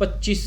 25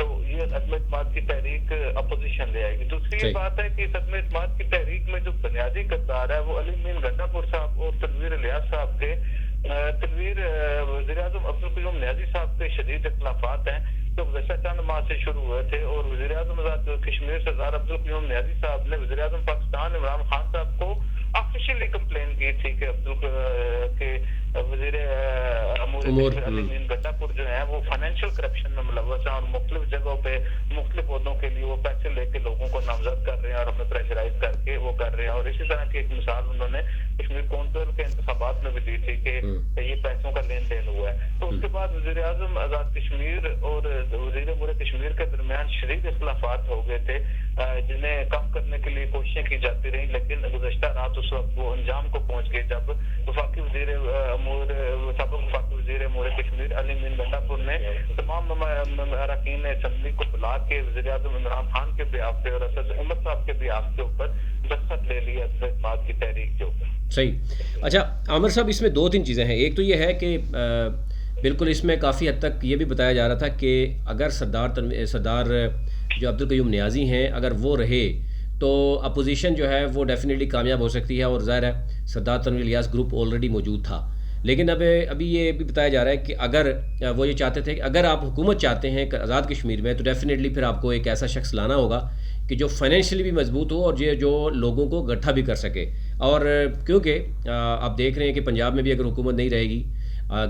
تو یہ عدم اعتماد کی تحریک اپوزیشن لے آئے گی. دوسری یہ بات ہے کہ اس عدم اعتماد کی تحریک میں جو بنیادی کردار ہے وہ علی امین گنڈا پور صاحب اور تنویر الیاس صاحب کے. تنویر وزیر اعظم عبدالقیوم نیازی صاحب کے شدید اختلافات ہیں جو گزشتہ چند ماہ سے شروع ہوئے تھے, اور وزیر اعظم آزاد کشمیر سردار عبدالقیوم نیازی صاحب نے وزیر اعظم پاکستان عمران خان صاحب کو آفیشیلی کمپلین کی تھی کہ وزیر امور علی امین گنڈا پور جو ہیں وہ فائنینشیل کرپشن میں ملوث ہیں اور مختلف جگہوں پہ مختلف عہدوں کے لیے وہ پیسے لے کے لوگوں کو نامزد کر رہے ہیں اور اپنے پریشرائز کر کے وہ کر رہے ہیں. اور اسی طرح کی ایک مثال انہوں نے کشمیر کونسل کے انتخابات میں بھی دی تھی کہ یہ پیسوں کا لین دین ہوا ہے. تو اس کے بعد وزیر اعظم آزاد کشمیر اور وزیر امور کشمیر کے درمیان شدید اختلافات ہو گئے تھے جنہیں کم کرنے کے لیے کوششیں کی جاتی رہیں, لیکن گزشتہ رات اس وقت وہ انجام کو پہنچ گئے جب وفاقی وزیر امور سابق وفاقی وزیر امور کشمیر علی امین گنڈا پور نے تمام اراکین اسمبلی کو بلا کے وزیر اعظم عمران خان کے بیاف پہ اور اسد عمر صاحب کے بیاف کے اوپر دستخط لے لیا اعتماد کی تحریک کے اوپر. صحیح. اچھا عامر صاحب, اس میں 2-3 چیزیں ہیں. ایک تو یہ ہے کہ بالکل اس میں کافی حد تک یہ بھی بتایا جا رہا تھا کہ اگر سردار جو عبدالقیوم نیازی ہیں اگر وہ رہے تو اپوزیشن جو ہے وہ ڈیفینیٹلی کامیاب ہو سکتی ہے, اور ظاہر ہے سردار تنویر الیاس گروپ آلریڈی موجود تھا. لیکن ابھی یہ بھی بتایا جا رہا ہے کہ اگر وہ یہ چاہتے تھے کہ اگر آپ حکومت چاہتے ہیں آزاد کشمیر میں تو ڈیفینیٹلی پھر آپ کو ایک ایسا شخص لانا ہوگا کہ جو فائنینشلی بھی مضبوط ہو اور یہ جو لوگوں کو گٹھا بھی کر سکے. اور کیونکہ آپ دیکھ رہے ہیں کہ پنجاب میں بھی اگر حکومت نہیں رہے گی,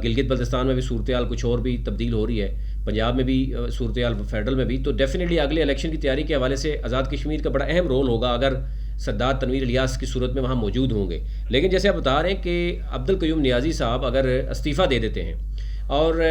گلگت بلتستان میں بھی صورتحال کچھ اور بھی تبدیل ہو رہی ہے, پنجاب میں بھی صورتحال فیڈرل میں بھی, تو ڈیفینیٹلی اگلے الیکشن کی تیاری کے حوالے سے آزاد کشمیر کا بڑا اہم رول ہوگا اگر سردار تنویر الیاس کی صورت میں وہاں موجود ہوں گے. لیکن جیسے آپ بتا رہے ہیں کہ عبدالقیوم نیازی صاحب اگر استعفیٰ دے دیتے ہیں اور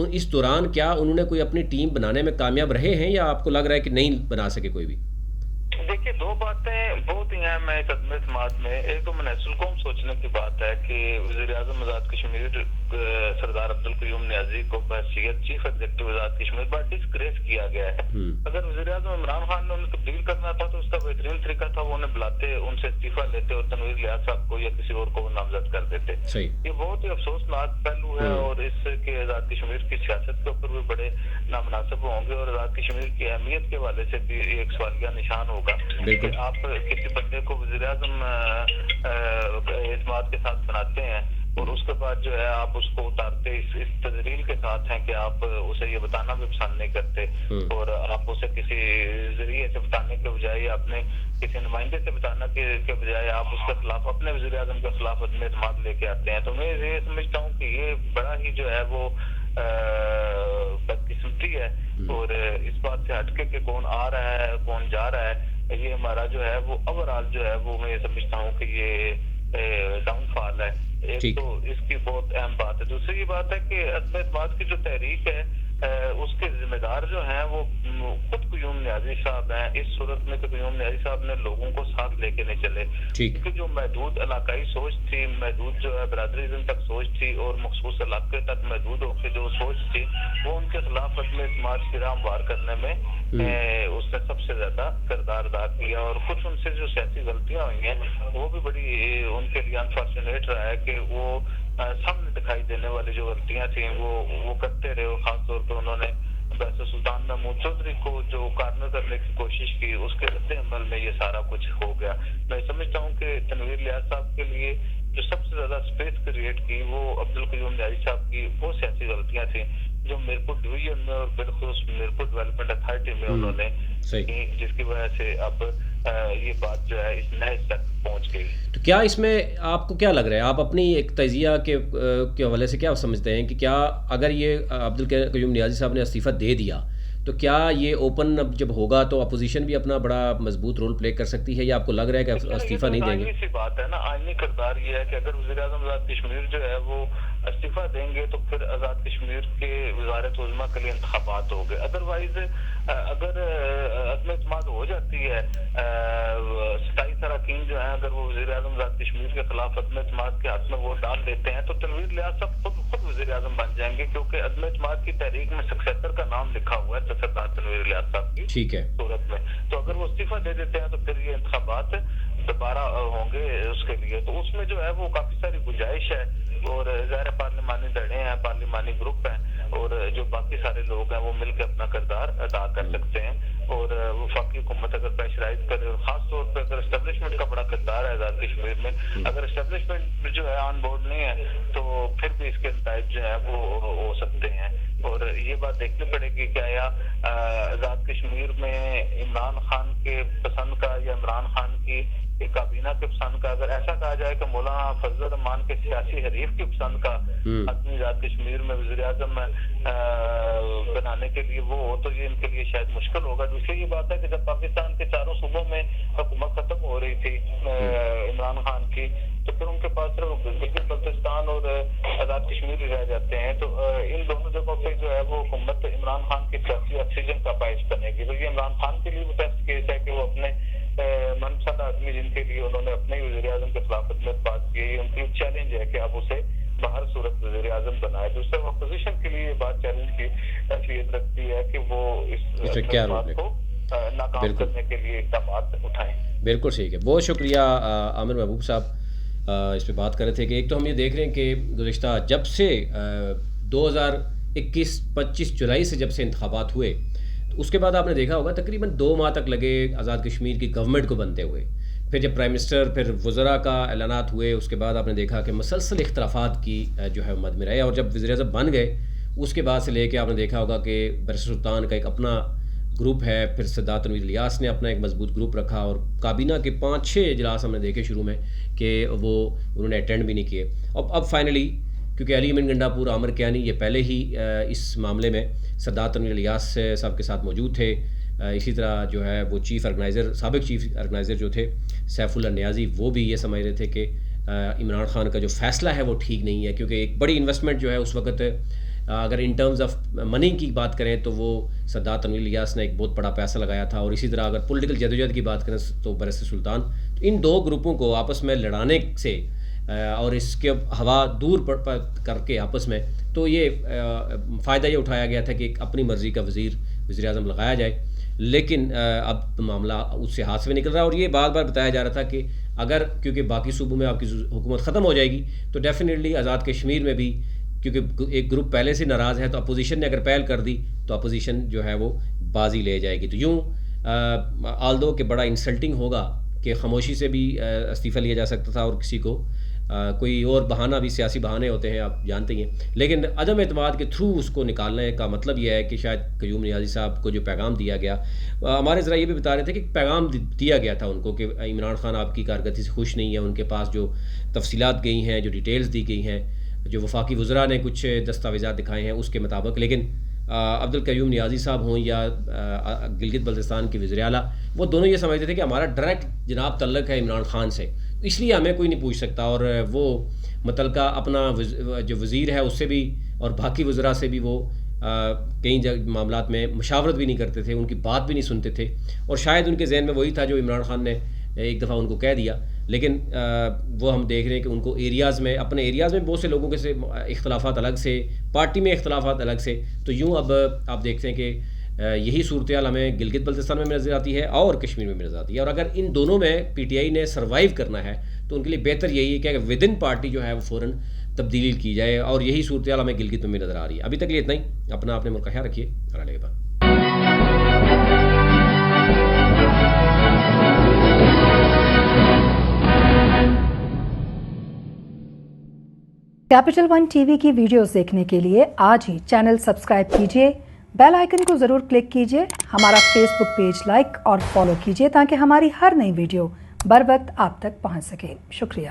اس دوران کیا انہوں نے کوئی اپنی ٹیم بنانے میں کامیاب رہے ہیں یا آپ کو لگ رہا ہے کہ نہیں بنا سکے کوئی بھی؟ دیکھیے 2 باتیں بہت ہی اہم ہیں اس عدم اعتماد میں. ایک تو منحصر القوم سوچنے کی بات ہے کہ وزیر اعظم آزاد کشمیر سردار عبدالقیوم نیازی کو بحیثیت چیف ایگزیکٹو آزاد کشمیر پر ڈسگریس کیا گیا ہے. اگر وزیر اعظم عمران خان نے انہیں تبدیل کرنا تھا تو اس کا بہترین طریقہ تھا وہ انہیں بلاتے, ان سے استعفیٰ لیتے اور تنویر الیاس صاحب کو یا کسی اور کو نامزد کر دیتے. یہ بہت ہی افسوسناک پہلو ہے اور اس کے آزاد کشمیر کی سیاست کے اوپر بھی بڑے نامناسب ہوں گے اور آزاد کشمیر کی اہمیت کے حوالے سے بھی ایک سوالیہ نشان ہوگا کہ آپ کسی بندے کو وزیر اعظم اعتماد کے ساتھ بناتے ہیں اور اس کے بعد جو ہے آپ اس کو اتارتے اس تجریل کے ساتھ ہیں کہ آپ اسے یہ بتانا بھی پسند نہیں کرتے اور آپ اسے کسی ذریعے سے بتانے کے بجائے اپنے کسی نمائندے سے بتانا کے بجائے آپ اس کے خلاف اپنے وزیر اعظم کے خلاف عدم اعتماد لے کے آتے ہیں. تو میں یہ سمجھتا ہوں کہ یہ بڑا ہی جو ہے وہ بدقسمتی ہے اور اس بات سے ہٹ کے کہ کون آ رہا ہے کون جا رہا ہے, یہ ہمارا جو ہے وہ اوورآل جو ہے وہ میں سمجھتا ہوں کہ یہ ڈاؤن فال ہے. ایک تو اس کی بہت اہم بات ہے. دوسری بات ہے کہ عدم اعتماد کی جو تحریک ہے اس کے ذمہ دار جو ہیں وہ خود قیوم نیازی صاحب ہیں. اس صورت میں کہ قیوم نیازی صاحب نے لوگوں کو ساتھ لے کے نہیں چلے, کیونکہ جو محدود علاقائی سوچ تھی, محدود جو ہے برادریزم تک سوچ تھی اور مخصوص علاقے تک محدود ہو کے جو سوچ تھی وہ ان کے خلاف عدم اعتماد کی راہ ہموار کرنے میں اس نے سب سے زیادہ کردار ادا کیا. اور کچھ ان سے جو سیاسی غلطیاں ہوئی ہیں وہ بھی بڑی ان کے لیے انفارچونیٹ رہا ہے کہ وہ سامنے دکھائی دینے والی جو غلطیاں تھیں وہ کرتے رہے. خاص طور پہ انہوں نے بحث سلطان محمود چودھری کو جو کارنر کرنے کی کوشش کی اس کے رد عمل میں یہ سارا کچھ ہو گیا. میں سمجھتا ہوں کہ تنویر الیاس صاحب کے لیے جو سب سے زیادہ اسپیس کریٹ کی وہ عبدالقیوم نیازی صاحب کی وہ سیاسی غلطیاں تھیں جو میرپور ڈویژن میں اور بالخصوص میرپور ڈیولپمنٹ اتھارٹی میں انہوں نے کی, جس کی وجہ سے اب یہ بات جو ہے اس نہج تک پہنچ گئی. تو کیا اس میں آپ کو کیا لگ رہا ہے, آپ اپنی ایک تجزیہ کے حوالے سے کیا سمجھتے ہیں کہ کیا اگر یہ عبدالقیوم نیازی صاحب نے استعفیٰ دے دیا تو کیا یہ اوپن اب جب ہوگا تو اپوزیشن بھی اپنا بڑا مضبوط رول پلے کر سکتی ہے, یا آپ کو لگ رہا ہے کہ استعفیٰ نہیں دیں گے؟ سی بات ہے نا, آئینی کردار یہ ہے کہ اگر وزیر اعظم آزاد کشمیر جو ہے وہ استعفیٰ دیں گے تو پھر آزاد کشمیر کے وزارت عظمیٰ کے لیے انتخابات ہو گئے. ادروائز اگر عدم اعتماد ہو جاتی ہے 27 اراکین جو ہیں اگر وہ وزیر اعظم آزاد کشمیر کے خلاف عدم اعتماد کے حق میں ووٹ ڈال دیتے ہیں تو تنویر الیاس صاحب خود وزیر اعظم بن جائیں گے, کیونکہ عدم اعتماد کی تحریک میں سکسیسر کا نام لکھا ہوا ہے سردار تنویر الیاس صاحب کی صورت میں. تو اگر وہ استعفیٰ دے دیتے ہیں تو پھر یہ انتخابات دوبارہ ہوں گے اس کے لیے. تو اس میں جو ہے وہ کافی ساری گنجائش ہے اور ظاہر پارلیمانی دھڑے ہیں, پارلیمانی گروپ ہیں اور جو باقی سارے لوگ ہیں وہ مل کے اپنا کردار ادا کر سکتے ہیں. اور وفاقی حکومت اگر پریشرائز کرے اور خاص طور پہ اگر اسٹیبلشمنٹ کا بڑا کردار ہے آزاد کشمیر میں, اگر اسٹیبلشمنٹ جو ہے آن بورڈ نہیں ہے تو پھر بھی اس کے نتائج جو ہے وہ ہو سکتے ہیں. اور یہ بات دیکھنی پڑے گی کہ آیا آزاد کشمیر میں عمران خان کے پسند کا یا عمران خان کی کابینہ کے پسند کا, اگر ایسا کہا جائے کہ مولانا فضل الرحمان کے سیاسی حریف کی پسند کا آدمی آزاد کشمیر میں وزیر اعظم بنانے کے لیے وہ ہو تو یہ ان کے لیے شاید مشکل ہوگا. دوسری یہ بات ہے کہ جب پاکستان کے چاروں صوبوں میں حکومت ختم ہو رہی تھی عمران خان کی, تو پھر ان کے پاس صرف گلگت بلتستان اور آزاد کشمیر رہ جاتے ہیں. تو ان دونوں جگہوں پہ جو ہے وہ حکومت عمران خان کی سیاسی آکسیجن کا باعث بنے گی. تو یہ عمران خان کے لیے وہ ٹیسٹ کیس ہے کہ وہ اپنے من پسند آدمی جن کے لیے انہوں نے اپنے وزیر اعظم کے خلاف خدمت بات کی, ان کی چیلنج ہے کہ اب اسے باہر صورت وزیر اعظم بنائے. دوسرے اپوزیشن کے لیے یہ بات چیلنج کی حیثیت رکھتی ہے کہ وہ اس بات کو ناکام کرنے کے لیے اقدامات اٹھائیں. بالکل ٹھیک ہے, بہت شکریہ عامر محبوب صاحب اس پہ بات کر رہے تھے کہ ایک تو ہم یہ دیکھ رہے ہیں کہ گزشتہ جب سے 2021-25 جولائی سے جب سے انتخابات ہوئے اس کے بعد آپ نے دیکھا ہوگا تقریباً 2 ماہ تک لگے آزاد کشمیر کی گورنمنٹ کو بنتے ہوئے. پھر جب پرائم منسٹر پھر وزراء کا اعلانات ہوئے اس کے بعد آپ نے دیکھا کہ مسلسل اختلافات کی جو ہے مد میں رہے, اور جب وزیر اعظم بن گئے اس کے بعد سے لے کے آپ نے دیکھا ہوگا کہ بیرسٹر سلطان کا ایک اپنا گروپ ہے, پھر سردار تنویر الیاس نے اپنا ایک مضبوط گروپ رکھا, اور کابینہ کے 5-6 اجلاس ہم نے دیکھے شروع میں کہ وہ انہوں نے اٹینڈ بھی نہیں کیے. اب فائنلی کیونکہ علی امین گنڈا پور, عامر کیانی یہ پہلے ہی اس معاملے میں سردار تنویر الیاس صاحب کے ساتھ موجود تھے, اسی طرح جو ہے وہ سابق چیف آرگنائزر جو تھے سیف اللہ نیازی, وہ بھی یہ سمجھ رہے تھے کہ عمران خان کا جو فیصلہ ہے وہ ٹھیک نہیں ہے, کیونکہ ایک بڑی انویسٹمنٹ جو ہے اس وقت اگر ان ٹرمز آف منی کی بات کریں تو وہ سردار تنویر الیاس نے ایک بہت بڑا پیسہ لگایا تھا, اور اسی طرح اگر پولیٹیکل جدوجہد کی بات کریں تو بیرسٹر سلطان. تو ان 2 گروپوں کو آپس میں لڑانے سے اور اس کے ہوا دور کر کے آپس میں, تو یہ فائدہ یہ اٹھایا گیا تھا کہ ایک اپنی مرضی کا وزیر اعظم لگایا جائے. لیکن اب معاملہ اس سے ہاتھ سے نکل رہا ہے, اور یہ بار بار بتایا جا رہا تھا کہ اگر کیونکہ باقی صوبوں میں آپ کی حکومت ختم ہو جائے گی تو ڈیفینیٹلی آزاد کشمیر میں بھی کیونکہ ایک گروپ پہلے سے ناراض ہے تو اپوزیشن نے اگر پہل کر دی تو اپوزیشن جو ہے وہ بازی لے جائے گی. تو یوں آلدو کہ بڑا انسلٹنگ ہوگا کہ خاموشی سے بھی استعفیٰ لیا جا سکتا تھا, اور کسی کو کوئی اور بہانہ بھی, سیاسی بہانے ہوتے ہیں آپ جانتے ہی ہیں, لیکن عدم اعتماد کے تھرو اس کو نکالنے کا مطلب یہ ہے کہ شاید قیوم نیازی صاحب کو جو پیغام دیا گیا, ہمارے ذرا یہ بھی بتا رہے تھے کہ پیغام دیا گیا تھا ان کو کہ عمران خان آپ کی کارکردگی سے خوش نہیں ہے, ان کے پاس جو تفصیلات گئی ہیں, جو ڈیٹیلز دی گئی ہیں, جو وفاقی وزراء نے کچھ دستاویزات دکھائے ہیں اس کے مطابق, لیکن عبد القیوم نیازی صاحب ہوں یا گلگت بلتستان کے وزیر اعلیٰ, وہ دونوں یہ سمجھتے تھے کہ ہمارا ڈائریکٹ جناب تعلق ہے عمران خان سے, اس لیے ہمیں کوئی نہیں پوچھ سکتا, اور وہ متعلقہ اپنا جو وزیر ہے اس سے بھی اور باقی وزراء سے بھی وہ کئی معاملات میں مشاورت بھی نہیں کرتے تھے, ان کی بات بھی نہیں سنتے تھے, اور شاید ان کے ذہن میں وہی تھا جو عمران خان نے ایک دفعہ ان کو کہہ دیا. لیکن وہ ہم دیکھ رہے ہیں کہ ان کو ایریاز میں, اپنے ایریاز میں بہت سے لوگوں کے سے اختلافات الگ سے, پارٹی میں اختلافات الگ سے, تو یوں اب آپ دیکھتے ہیں کہ یہی صورتحال ہمیں گلگت بلتستان میں نظر آتی ہے اور کشمیر میں نظر آتی ہے, اور اگر ان دونوں میں پی ٹی آئی نے سروائیو کرنا ہے تو ان کے لیے بہتر یہی ہے کہ ود ان پارٹی جو ہے وہ فوراً تبدیلی کی جائے, اور یہی صورتحال ہمیں گلگت میں نظر آ رہی ہے. ابھی تک لیے اتنا ہی, اپنے ملک کا خیال رکھیے. اللہ کے بعد کیپٹل ون ٹی وی کی ویڈیوز دیکھنے کے لیے آج ہی چینل سبسکرائب کیجیے, بیل آئیکن کو ضرور کلک کیجیے, ہمارا فیس بک پیج لائک اور فالو کیجیے تاکہ ہماری ہر نئی ویڈیو بر وقت آپ تک پہنچ سکے. شکریہ.